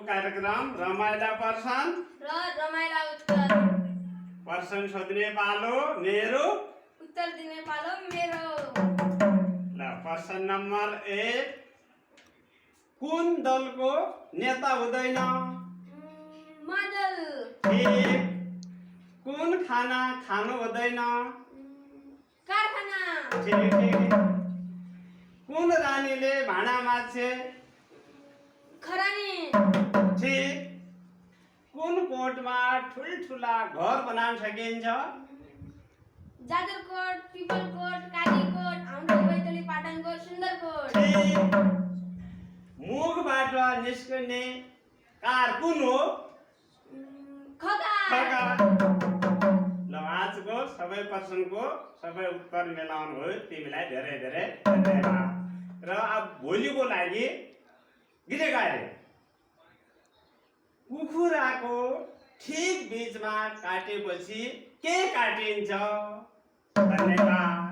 कार्यक्रम रमाइला पर्छन् र रमाइला उत्तर। प्रश्न सोध्ने पालो मेरो, उत्तर दिने पालो मेरो। ल प्रश्न नम्बर 1, कुन दलको नेता हुँदैन? मादल। ठीक। कुन खाना खानु हुँदैन? कारखाना। ठीक ठीक। कुन रानीले भाँडा माझ्छे? खरानी। ठीक। कुन कोटमा ठुलठुला घर बनाउन सकिन्छ? जाजरकोट, पिपलकोट, कालीकोट, आउँदै बैतडी, पाटनकोट, सुन्दरकोट। ठीक। मुखबाट निस्कने कार कुन हो? खगा। ल आजको सबै प्रश्नको सबै उत्तर मिलाउनु हो। तिमीलाई धेरै धेरै धन्यवाद। र अब भोलिको लागि गीत गाए। कुखुराको ठीक बीचमा काटेपछि के काटिन्छ? धन्यवाद।